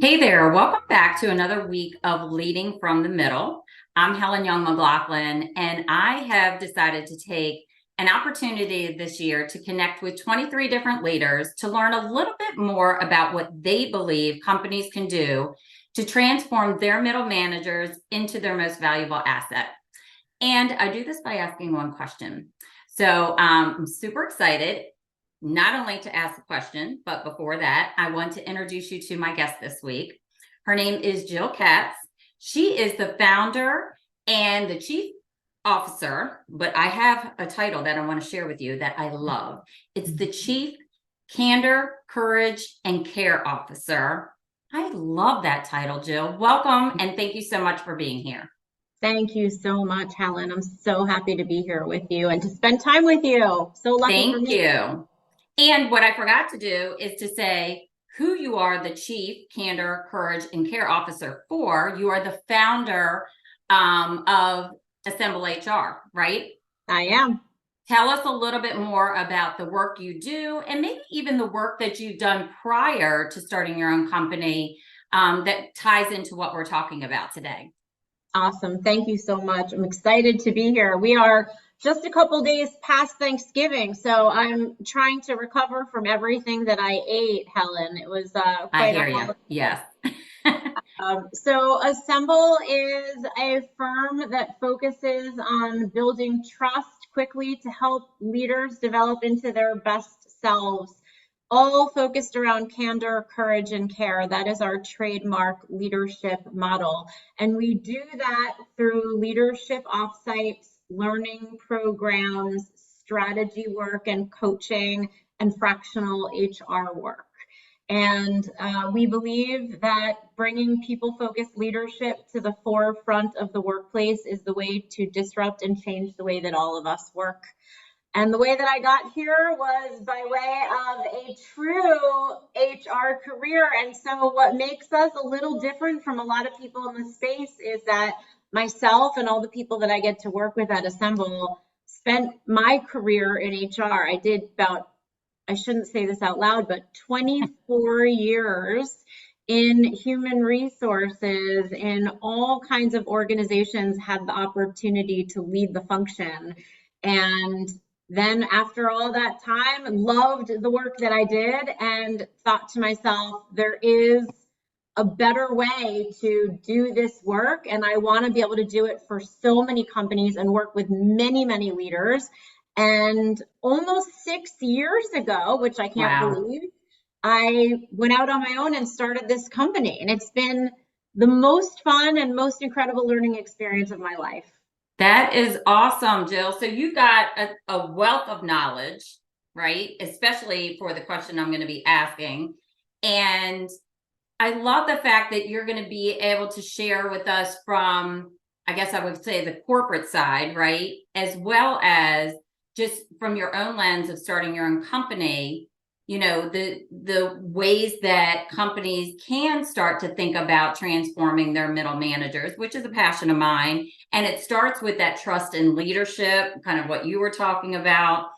Hey there, welcome back to another week of Leading from the Middle. I'm Helen Young-McLaughlin, and I have decided to take an opportunity this year to connect with 23 different leaders to learn a little bit more about what they believe companies can do to transform their middle managers into their most valuable asset. And I do this by asking one question. So I'm super excited not only to ask a question, but before that, I want to introduce you to my guest this week. Her name is Jill Katz. She is the founder and the chief officer, but I have a title that I want to share with you that I love. It's the Chief Candor, Courage, and Care Officer. I love that title, Jill. Welcome, and thank you so much for being here. Thank you so much, Helen. I'm so happy to be here with you and to spend time with you. So lucky for Thank me. you. And what I forgot to do is to say who you are the Chief Candor, Courage, and Care Officer for. You are the founder of Assemble HR, right? I am. Tell us a little bit more about the work you do and maybe even the work that you've done prior to starting your own company that ties into what we're talking about today. Awesome. Thank you so much. I'm excited to be here. We are just a couple days past Thanksgiving, so I'm trying to recover from everything that I ate, Helen. It was I quite a hear you. holiday. Yes. So Assemble is a firm that focuses on building trust quickly to help leaders develop into their best selves, all focused around candor, courage, and care. That is our trademark leadership model. And we do that through leadership offsites, learning programs, strategy work and coaching, and fractional HR work. And we believe that bringing people-focused leadership to the forefront of the workplace is the way to disrupt and change the way that all of us work. And the way that I got here was by way of a true HR career. And so what makes us a little different from a lot of people in the space is that myself and all the people that I get to work with at Assemble spent my career in HR. I did about, I shouldn't say this out loud, but 24 years in human resources in all kinds of organizations, had the opportunity to lead the function. And then after all that time, loved the work that I did and thought to myself, there is a better way to do this work. And I want to be able to do it for so many companies and work with many, many leaders. And almost 6 years ago, which I can't believe, I went out on my own and started this company. And it's been the most fun and most incredible learning experience of my life. That is awesome, Jill. So you've got a wealth of knowledge, right? Especially for the question I'm going to be asking. And I love the fact that you're going to be able to share with us from, I guess I would say, the corporate side, right? As well as just from your own lens of starting your own company, you know, the ways that companies can start to think about transforming their middle managers, which is a passion of mine. And it starts with that trust and leadership, kind of what you were talking about.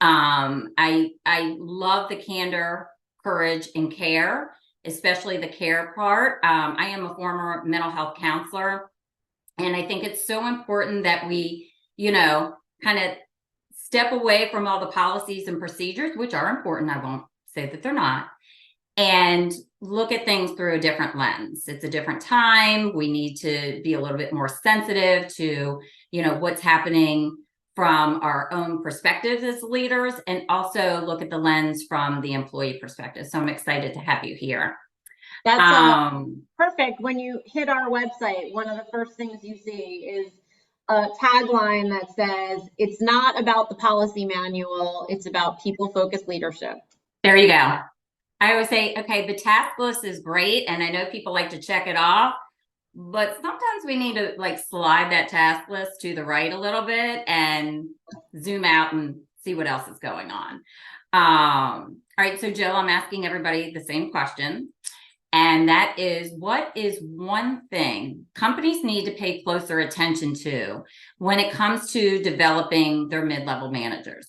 I love the candor, courage, and care, especially the care part. I am a former mental health counselor, and I think it's so important that we, you know, kind of step away from all the policies and procedures, which are important. I won't say that they're not, and look at things through a different lens. It's a different time. We need to be a little bit more sensitive to, you know, what's happening from our own perspectives as leaders, and also look at the lens from the employee perspective. So I'm excited to have you here. That's perfect. When you hit our website, one of the first things you see is a tagline that says, it's not about the policy manual, it's about people-focused leadership. There you go. I always say, okay, the task list is great, and I know people like to check it off, but sometimes we need to like slide that task list to the right a little bit and zoom out and see what else is going on. All right, so Jill, I'm asking everybody the same question. And that is, what is one thing companies need to pay closer attention to when it comes to developing their mid-level managers?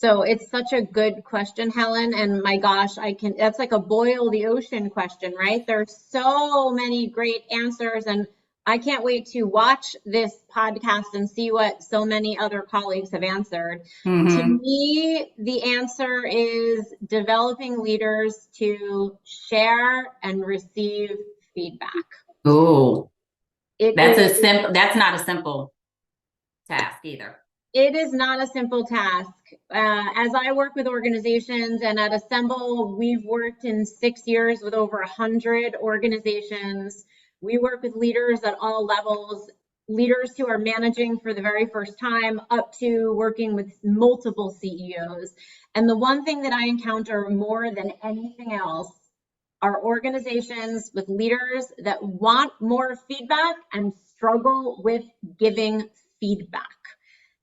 So it's such a good question, Helen. And my gosh, that's like a boil the ocean question, right? There's so many great answers. And I can't wait to watch this podcast and see what so many other colleagues have answered. To Hmm. me, the answer is developing leaders to share and receive feedback. Ooh, It is that's not a simple task either. It is not a simple task. As I work with organizations and at Assemble, we've worked in 6 years with over 100 organizations. We work with leaders at all levels, leaders who are managing for the very first time, up to working with multiple CEOs. And the one thing that I encounter more than anything else are organizations with leaders that want more feedback and struggle with giving feedback.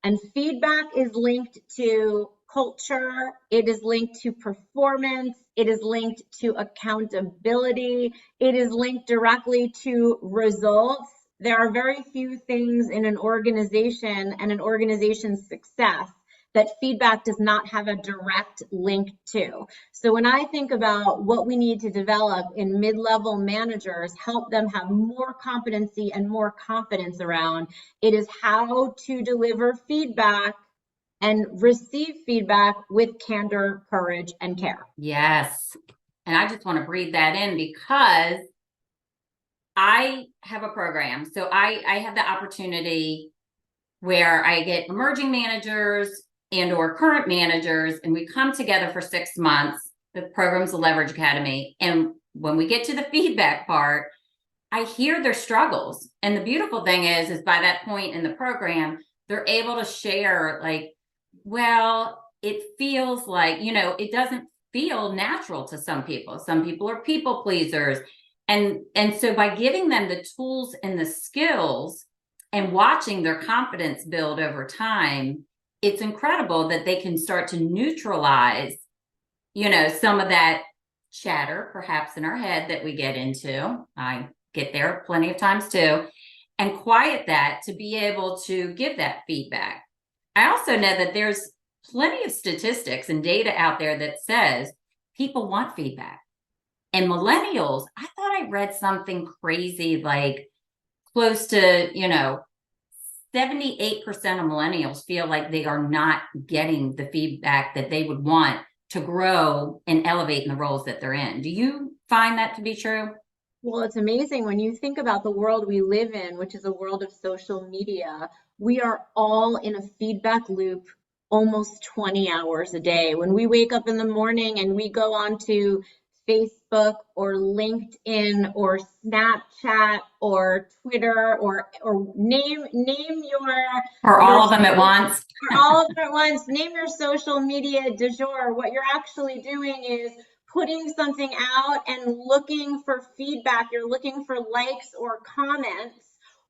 And feedback is linked to culture, it is linked to performance, it is linked to accountability, it is linked directly to results. There are very few things in an organization and an organization's success that feedback does not have a direct link to. So when I think about what we need to develop in mid-level managers, help them have more competency and more confidence around, it is how to deliver feedback and receive feedback with candor, courage, and care. Yes. And I just want to breathe that in because I have a program. So I have the opportunity where I get emerging managers and or current managers, and we come together for 6 months. The program's the Leverage Academy. And when we get to the feedback part, I hear their struggles. And the beautiful thing is by that point in the program, they're able to share like, well, it feels like, it doesn't feel natural to some people. Some people are people pleasers. And so by giving them the tools and the skills and watching their confidence build over time, it's incredible that they can start to neutralize, some of that chatter perhaps in our head that we get into. I get there plenty of times too, and quiet that to be able to give that feedback. I also know that there's plenty of statistics and data out there that says people want feedback. And millennials, I thought I read something crazy like close to, 78% of millennials feel like they are not getting the feedback that they would want to grow and elevate in the roles that they're in. Do you find that to be true? Well, it's amazing when you think about the world we live in, which is a world of social media. We are all in a feedback loop almost 20 hours a day. When we wake up in the morning and we go onto Facebook or LinkedIn or Snapchat or Twitter or name your Or your all of them at once? all of them at once, name your social media du jour. What you're actually doing is putting something out and looking for feedback. You're looking for likes or comments,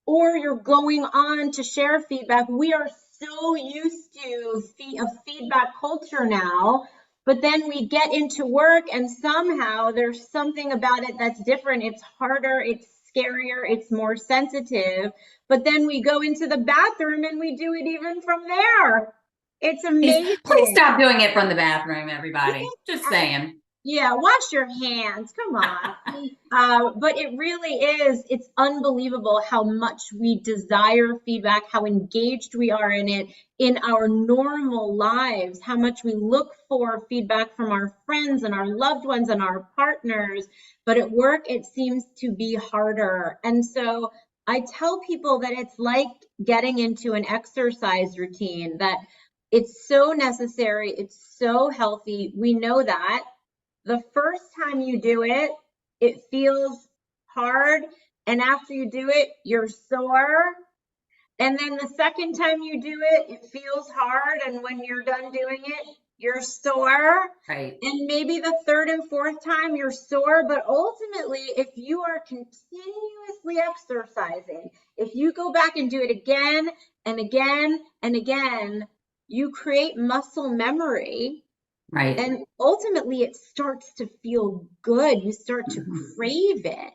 or you're going on to share feedback. We are so used to a feedback culture now, but then we get into work and somehow there's something about it that's different. It's harder, it's scarier, it's more sensitive. But then we go into the bathroom and we do it even from there. It's Please amazing. stop doing it from the bathroom, everybody. Just saying. Yeah, wash your hands. Come on. But it really is, it's unbelievable how much we desire feedback, how engaged we are in it in our normal lives, how much we look for feedback from our friends and our loved ones and our partners. But at work, it seems to be harder. And so I tell people that it's like getting into an exercise routine, that it's so necessary, it's so healthy. We know that. The first time you do it, it feels hard. And after you do it, you're sore. And then the second time you do it, it feels hard. And when you're done doing it, you're sore. Right. And maybe the third and fourth time you're sore. But ultimately, if you are continuously exercising, if you go back and do it again and again and again, you create muscle memory. Right. And ultimately, it starts to feel good. You start to crave it.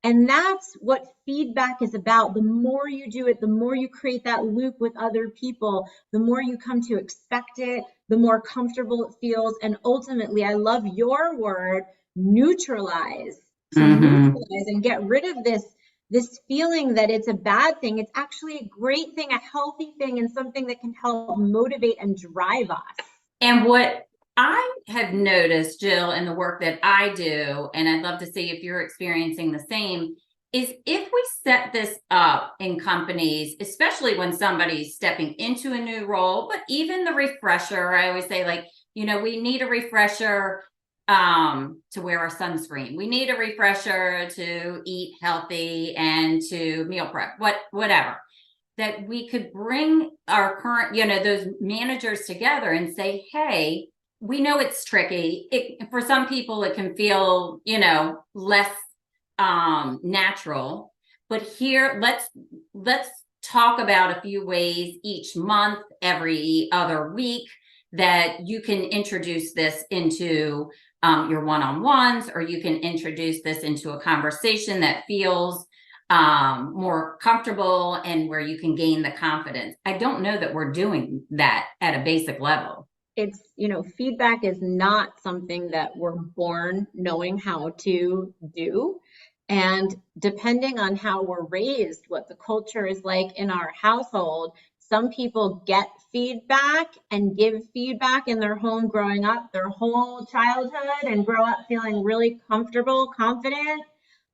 And that's what feedback is about. The more you do it, the more you create that loop with other people, the more you come to expect it, the more comfortable it feels. And ultimately, I love your word, neutralize, to Mm-hmm. neutralize and get rid of this feeling that it's a bad thing. It's actually a great thing, a healthy thing, and something that can help motivate and drive us. And what I have noticed, Jill, in the work that I do, and I'd love to see if you're experiencing the same, is if we set this up in companies, especially when somebody's stepping into a new role, but even the refresher, I always say, like, we need a refresher to wear our sunscreen. We need a refresher to eat healthy and to meal prep, whatever. That we could bring our current, those managers together and say, hey, we know it's tricky. For some people, it can feel, less natural. But here, let's talk about a few ways each month, every other week, that you can introduce this into your one-on-ones, or you can introduce this into a conversation that feels more comfortable and where you can gain the confidence. I don't know that we're doing that at a basic level. It's, feedback is not something that we're born knowing how to do. And depending on how we're raised, what the culture is like in our household, some people get feedback and give feedback in their home growing up their whole childhood and grow up feeling really comfortable, confident.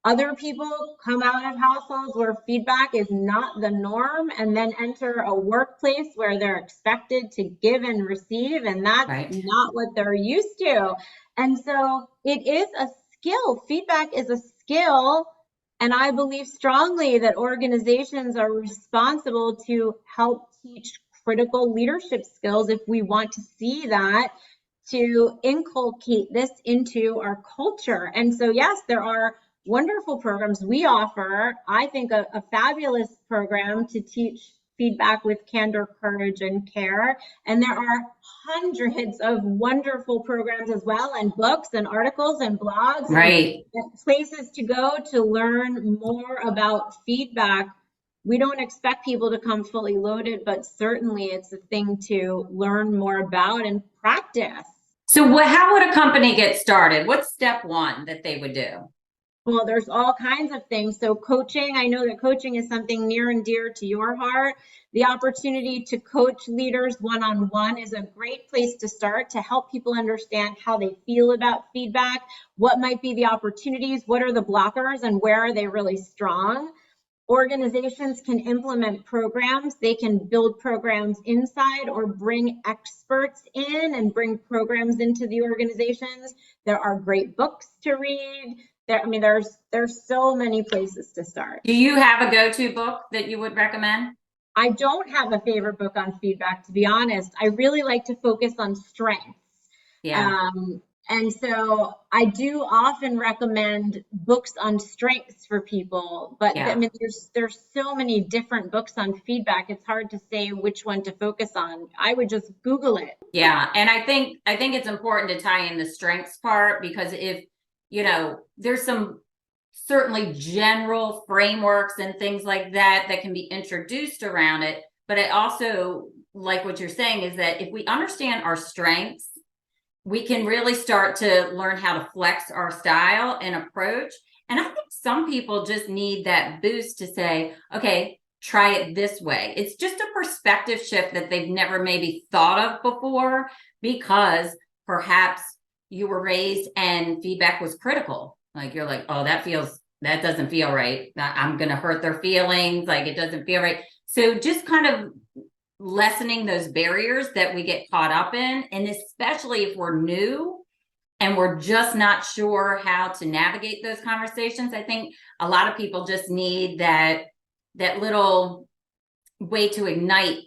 Other people come out of households where feedback is not the norm and then enter a workplace where they're expected to give and receive, and that's Right. not what they're used to. And so it is a skill. Feedback is a skill. And I believe strongly that organizations are responsible to help teach critical leadership skills if we want to see that, to inculcate this into our culture. And so, yes, there are wonderful programs we offer. I think a fabulous program to teach feedback with candor, courage, and care. And there are hundreds of wonderful programs as well, and books and articles and blogs Right. and places to go to learn more about feedback. We don't expect people to come fully loaded, but certainly it's a thing to learn more about and practice. So how would a company get started? What's step one that they would do? Well, there's all kinds of things. So coaching, I know that coaching is something near and dear to your heart. The opportunity to coach leaders one-on-one is a great place to start, to help people understand how they feel about feedback, what might be the opportunities, what are the blockers, and where are they really strong. Organizations can implement programs. They can build programs inside or bring experts in and bring programs into the organizations. There are great books to read. There's so many places to start. Do you have a go-to book that you would recommend? I don't have a favorite book on feedback, to be honest. I really like to focus on strengths. Yeah. And so I do often recommend books on strengths for people, but Yeah. there's so many different books on feedback. It's hard to say which one to focus on. I would just Google it. Yeah. And I think it's important to tie in the strengths part, because if, there's some certainly general frameworks and things like that that can be introduced around it. But I also like what you're saying is that if we understand our strengths, we can really start to learn how to flex our style and approach. And I think some people just need that boost to say, okay, try it this way. It's just a perspective shift that they've never maybe thought of before, because perhaps you were raised and feedback was critical. Like, you're like, oh, that doesn't feel right. I'm going to hurt their feelings. Like, it doesn't feel right. So just kind of lessening those barriers that we get caught up in. And especially if we're new and we're just not sure how to navigate those conversations, I think a lot of people just need that little way to ignite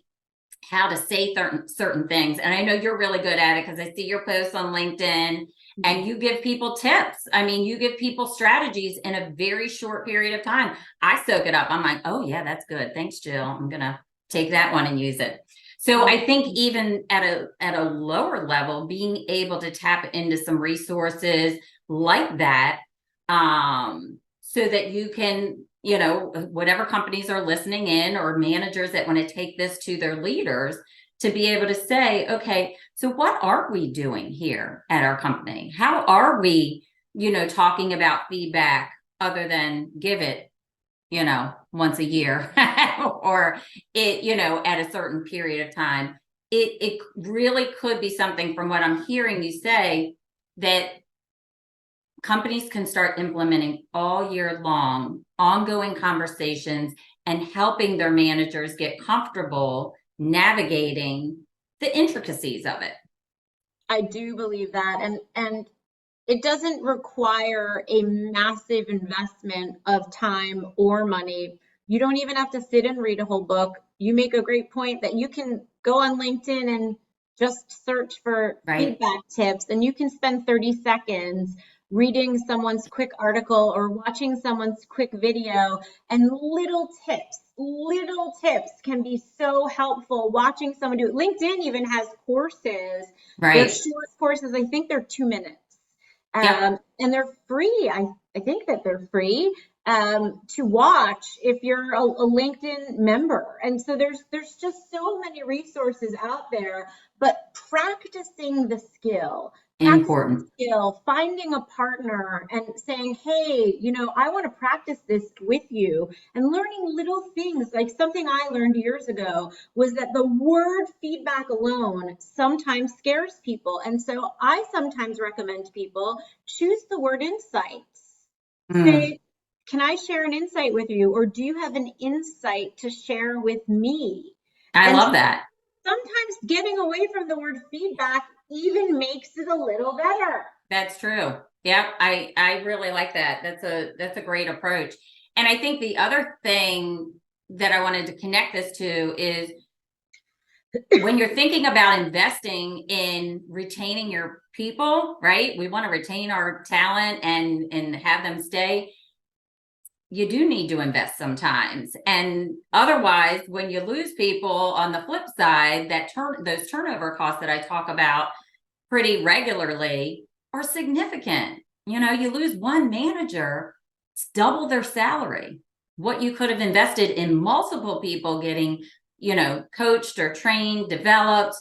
how to say certain things. And I know you're really good at it, because I see your posts on LinkedIn and you give people tips. I mean, you give people strategies in a very short period of time. I soak it up. I'm like, oh yeah, that's good. Thanks, Jill. I'm going to take that one and use it. So I think even at a lower level, being able to tap into some resources like that, so that you can, whatever companies are listening in or managers that want to take this to their leaders, to be able to say, okay, so what are we doing here at our company? How are we, talking about feedback other than give it, once a year or it, at a certain period of time? It really could be something, from what I'm hearing you say, that companies can start implementing all year long, ongoing conversations, and helping their managers get comfortable navigating the intricacies of it. I do believe that. And it doesn't require a massive investment of time or money. You don't even have to sit and read a whole book. You make a great point that you can go on LinkedIn and just search for Right. feedback tips, and you can spend 30 seconds reading someone's quick article or watching someone's quick video, and little tips can be so helpful. Watching someone do it. LinkedIn even has courses. They're Right. short courses. I think they're 2 minutes. Yep. And they're free. I think that they're free to watch if you're a LinkedIn member. And so there's just so many resources out there, but practicing Important. the skill, finding a partner and saying, hey, I want to practice this with you, and learning little things. Like, something I learned years ago was that the word feedback alone sometimes scares people. And so I sometimes recommend people choose the word insights. Mm, Say, can I share an insight with you? Or do you have an insight to share with me? I And love that. sometimes getting away from the word feedback even makes it a little better. That's true. Yep. I really like that. That's a great approach. And I think the other thing that I wanted to connect this to is, when you're thinking about investing in retaining your people, right? We want to retain our talent and have them stay. You do need to invest sometimes. And otherwise, when you lose people, on the flip side, those turnover costs that I talk about pretty regularly are significant. You lose one manager, it's double their salary. What you could have invested in multiple people getting, coached or trained, developed,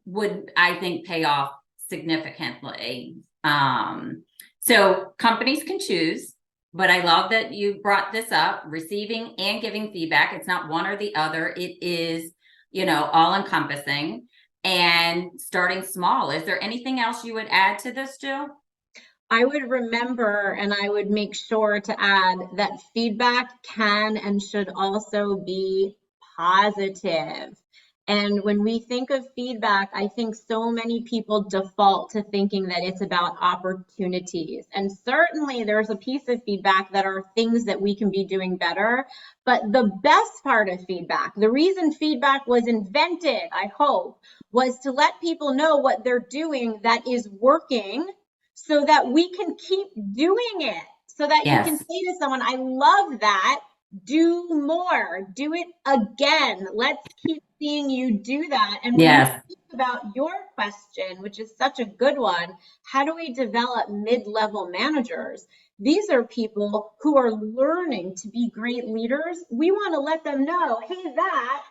would, I think, pay off significantly. So companies can choose, but I love that you brought this up: receiving and giving feedback. It's not one or the other. It is, all encompassing. And starting small. Is there anything else you would add to this, Jill? I would remember, and I would make sure to add, that feedback can and should also be positive. And when we think of feedback, I think so many people default to thinking that it's about opportunities. And certainly there's a piece of feedback that are things that we can be doing better. But the best part of feedback, the reason feedback was invented, I hope, was to let people know what they're doing that is working, so that we can keep doing it, so that you can Yes. say to someone, I love that. Do more, do it again. Let's keep seeing you do that. And when we Yes. think about your question, which is such a good one, how do we develop mid-level managers? These are people who are learning to be great leaders. We want to let them know, hey,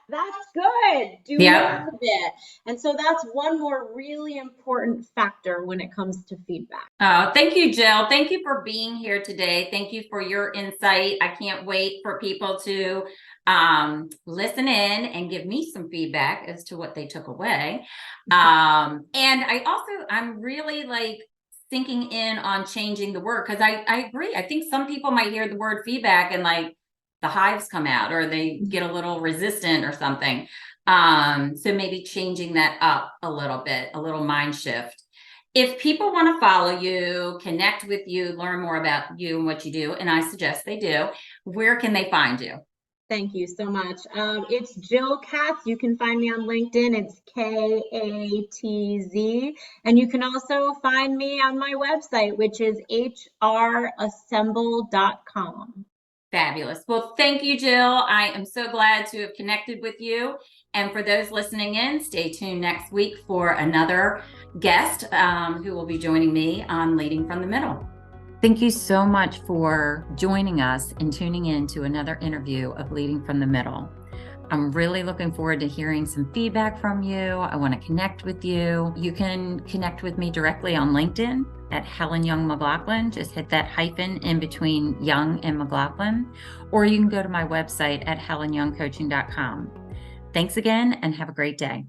that's good. Do more Yep. of it. And so that's one more really important factor when it comes to feedback. Oh, thank you, Jill. Thank you for being here today. Thank you for your insight. I can't wait for people to listen in and give me some feedback as to what they took away. And I'm really like thinking in on changing the word, because I agree. I think some people might hear the word feedback and like the hives come out, or they get a little resistant or something. So maybe changing that up a little mind shift. If people want to follow you, connect with you, learn more about you and what you do, and I suggest they do, where can they find you? Thank you so much. It's Jill Katz. You can find me on LinkedIn. It's Katz. And you can also find me on my website, which is hrassemble.com. Fabulous. Well, thank you, Jill. I am so glad to have connected with you. And for those listening in, stay tuned next week for another guest who will be joining me on Leading from the Middle. Thank you so much for joining us and tuning in to another interview of Leading from the Middle. I'm really looking forward to hearing some feedback from you. I want to connect with you. You can connect with me directly on LinkedIn at Helen Young-McLaughlin. Just hit that hyphen in between Young and McLaughlin, or you can go to my website at helenyoungcoaching.com. Thanks again and have a great day.